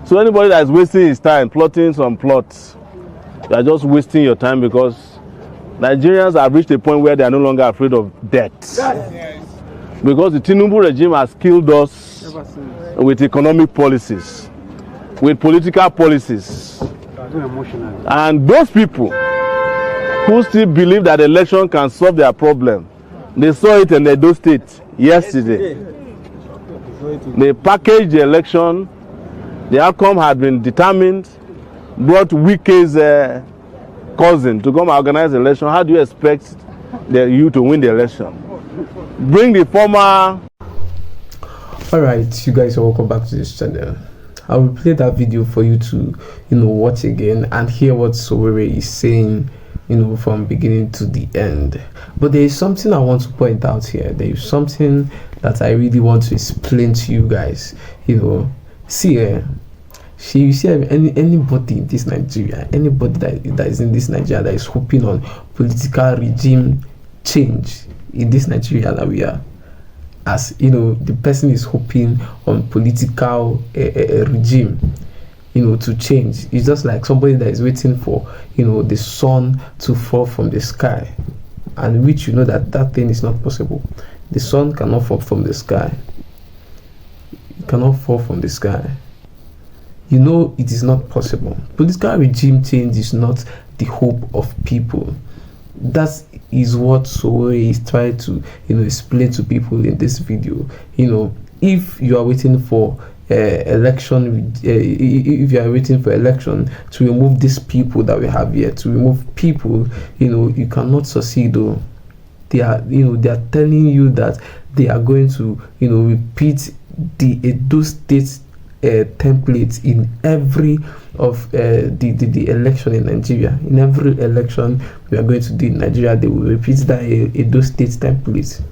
So anybody that is wasting his time plotting some plots, you are just wasting your time, because Nigerians have reached a point where they are no longer afraid of death. Yes. Because the Tinubu regime has killed us with economic policies, with political policies. And those people who still believe that election can solve their problem, they saw it in Edo State yesterday. They packaged the election. The outcome had been determined, brought Wike's cousin to come organize the election. How do you expect you to win the election? Bring the former. Alright, you guys are welcome back to this channel. I will play that video for you to watch again and hear what Sowore is saying, from beginning to the end. But there is something I want to point out here. There is something that I really want to explain to you guys. See, you see anybody in this Nigeria, anybody that is in this Nigeria that is hoping on political regime change in this Nigeria that we are, as the person is hoping on political regime to change. It's just like somebody that is waiting for the sun to fall from the sky, and which that thing is not possible. The sun cannot fall from the sky. It cannot fall from the sky. It is not possible. Political regime change is not the hope of people. That is what Sowore is trying to explain to people in this video. If you are waiting for election, if you are waiting for election to remove these people that we have here, to remove people, you cannot succeed. Though they are telling you that they are going to repeat the Edo State templates in every of the election in Nigeria. In every election we are going to do in Nigeria, they will repeat that Edo State template.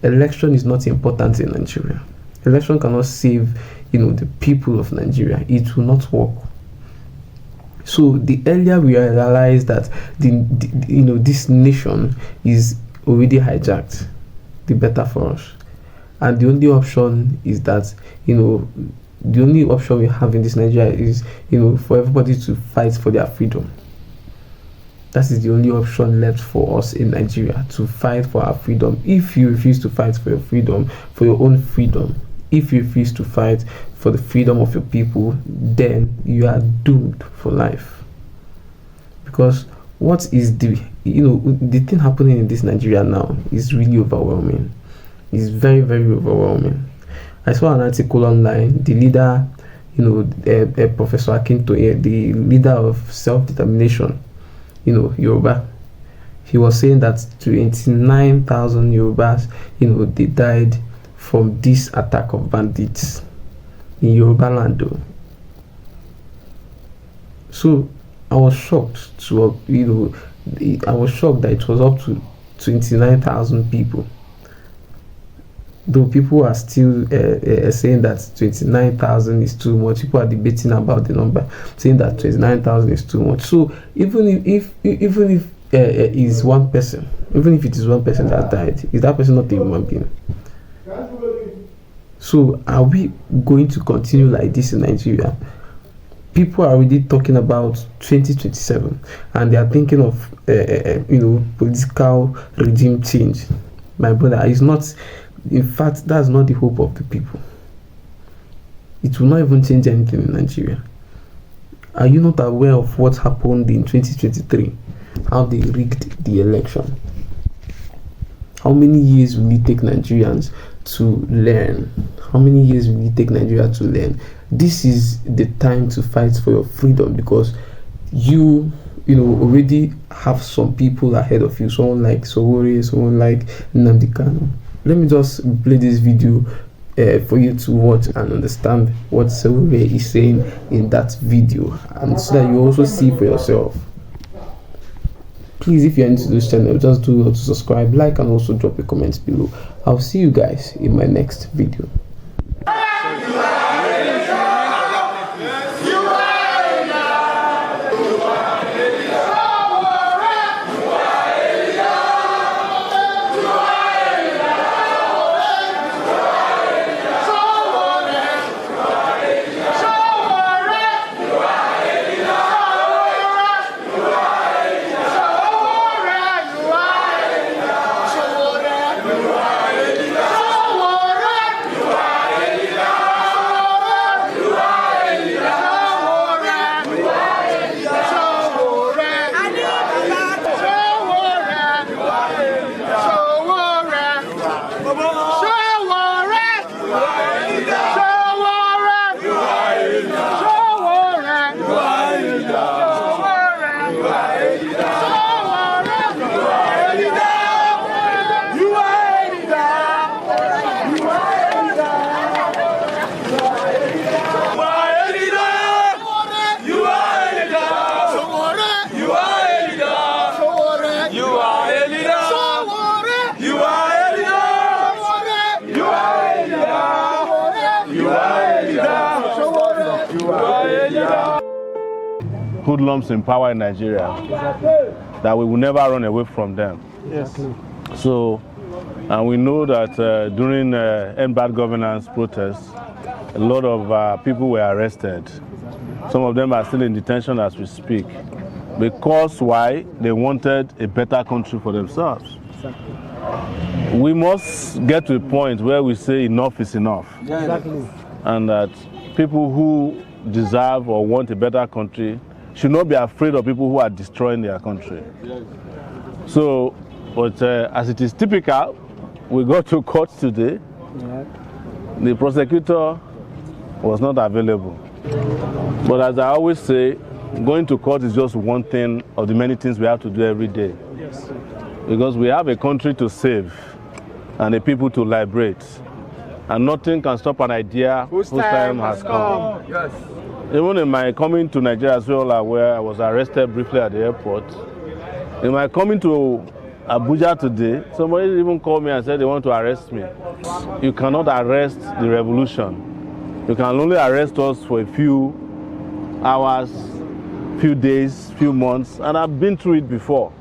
Election is not important in Nigeria. Election cannot save the people of Nigeria. It will not work. So the earlier we realize that this nation is already hijacked, the better for us. And the only option is that the only option we have in this Nigeria is for everybody to fight for their freedom. That is the only option left for us in Nigeria, to fight for our freedom. If you refuse to fight for your freedom, for your own freedom, if you refuse to fight for the freedom of your people, then you are doomed for life. Because what is the thing happening in this Nigeria now is really overwhelming. It's very, very overwhelming. I saw an article online. The leader, Professor Akintoye, the leader of self-determination, Yoruba, he was saying that 29,000 Yorubas, they died from this attack of bandits in Yoruba land. So I was shocked I was shocked that it was up to 29,000 people. Though people are still saying that 29,000 is too much. People are debating about the number, saying that 29,000 is too much. So even if is one person, even if it is one person that died, is that person not a human being? So are we going to continue like this in Nigeria? People are already talking about 2027, and they are thinking of political regime change. My brother, is not. In fact, that's not the hope of the people. It will not even change anything in Nigeria. Are you not aware of what happened in 2023? How they rigged the election? How many years will it take Nigerians to learn? How many years will it take Nigeria to learn? This is the time to fight for your freedom, because you already have some people ahead of you. Someone like Sowore, someone like Nnamdi Kanu. Let me just play this video for you to watch and understand what Sowore is saying in that video, and so that you also see for yourself. Please, if you're into this channel, just do not to subscribe, like, and also drop a comment below. I'll see you guys in my next video. hoodlums in power in Nigeria, that we will never run away from them. Yes. So, and we know that during End Bad Governance protests, a lot of people were arrested. Some of them are still in detention as we speak. Because why? They wanted a better country for themselves. We must get to a point where we say enough is enough. Exactly. And that people who deserve or want a better country should not be afraid of people who are destroying their country. So, but as it is typical, we got to court today. Yeah. The prosecutor was not available. But as I always say, going to court is just one thing of the many things we have to do every day. Yes. Because we have a country to save and a people to liberate. And nothing can stop an idea whose time has come. Yes. Even in my coming to Nigeria, as we all are aware, I was arrested briefly at the airport. In my coming to Abuja today, somebody even called me and said they want to arrest me. You cannot arrest the revolution. You can only arrest us for a few hours, few days, few months, and I've been through it before.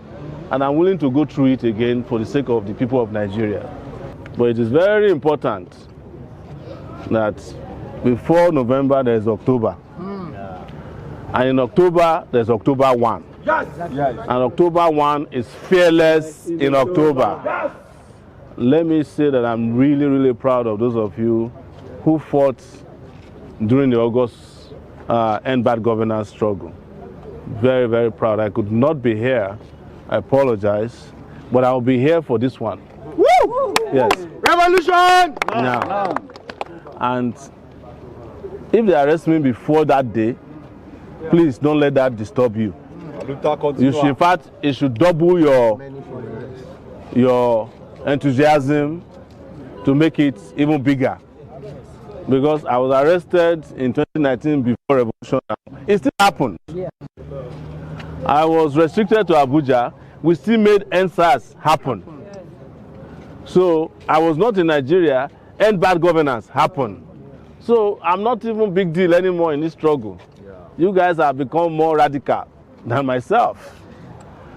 And I'm willing to go through it again for the sake of the people of Nigeria. But it is very important that before November there's October. And in October there's October 1. Yes. And October 1 is fearless in October. Yes. Let me say that I'm really, really proud of those of you who fought during the August End Bad Governance struggle. Very, very proud. I could not be here. I apologize. But I'll be here for this one. Woo! Yes. Revolution! Now. And if they arrest me before that day, please don't let that disturb you. You should, in fact, it should double your enthusiasm to make it even bigger. Because I was arrested in 2019 before revolution. It still happened. Yeah. I was restricted to Abuja. We still made NSAS happen. So I was not in Nigeria. End Bad Governance happened. So I'm not even big deal anymore in this struggle. You guys have become more radical than myself.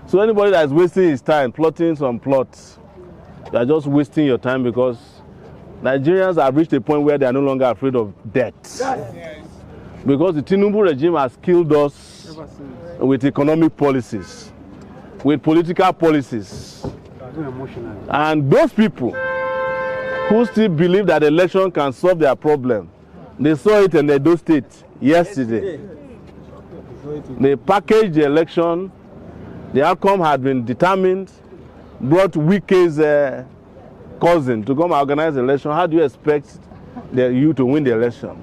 So anybody that is wasting his time plotting some plots, you are just wasting your time, because Nigerians have reached a point where they are no longer afraid of death. Yes. Because the Tinubu regime has killed us with economic policies, with political policies. And those people who still believe that the election can solve their problem, they saw it in the Edo State yesterday. They packaged the election, the outcome had been determined, brought Wike's cousin to come organize the election. How do you expect you to win the election?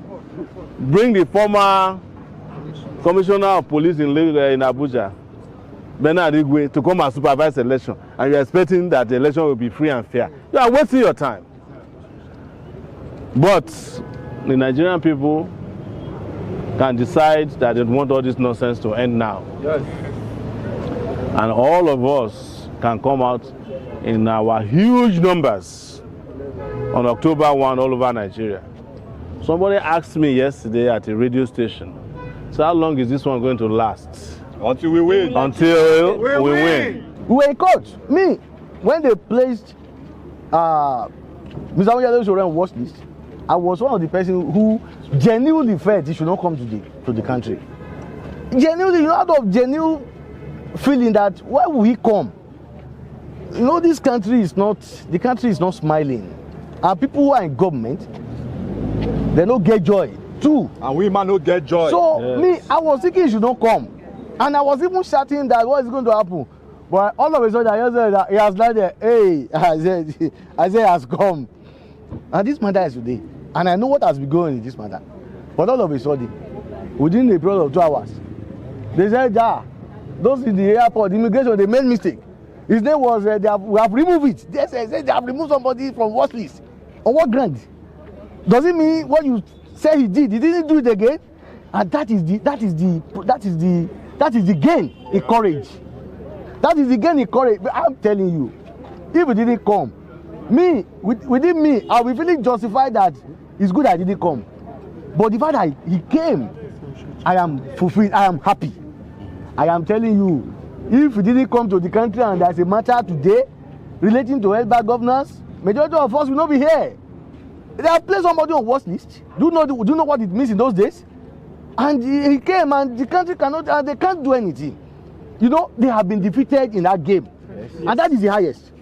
Bring the former commissioner of police in Abuja, Bernard Igwe, to come and supervise the election, and you're expecting that the election will be free and fair. You are wasting your time. But the Nigerian people can decide that they want all this nonsense to end now. Yes. And all of us can come out in our huge numbers on October 1 all over Nigeria. Somebody asked me yesterday at a radio station, so how long is this one going to last? Until we win. Until we win. We were in court. Me, when they placed Mr. Sowore on watch list, I was one of the person who genuinely felt he should not come to the country. Genuinely, out of genuine feeling that why will he come? You know, the country is not smiling. And people who are in government, they don't get joy too. And we man don't get joy. So yes. Me, I was thinking he should not come. And I was even shouting that what is going to happen. But all of a sudden, I just said that he has landed. Hey, I said he has come. And this matter is today. And I know what has been going on in this matter. But all of a sudden, within the period of 2 hours, they said, those in the airport, the immigration, they made mistake. His name was, we have removed it. They said they have removed somebody from watch list. On what ground? Does it mean what you say he did? He didn't do it again? And that is the gain in courage. That is the gain in courage. But I'm telling you, if he didn't come, within me, I'll be feeling justified that it's good I didn't come. But the fact that he came, I am fulfilled, I am happy. I am telling you, if you didn't come to the country and there's a matter today relating to health governance, majority of us will not be here. They have placed somebody on watch list. Do you know what it means in those days? And he came and the country cannot, and they can't do anything. You know, they have been defeated in that game. Yes. And that is the highest.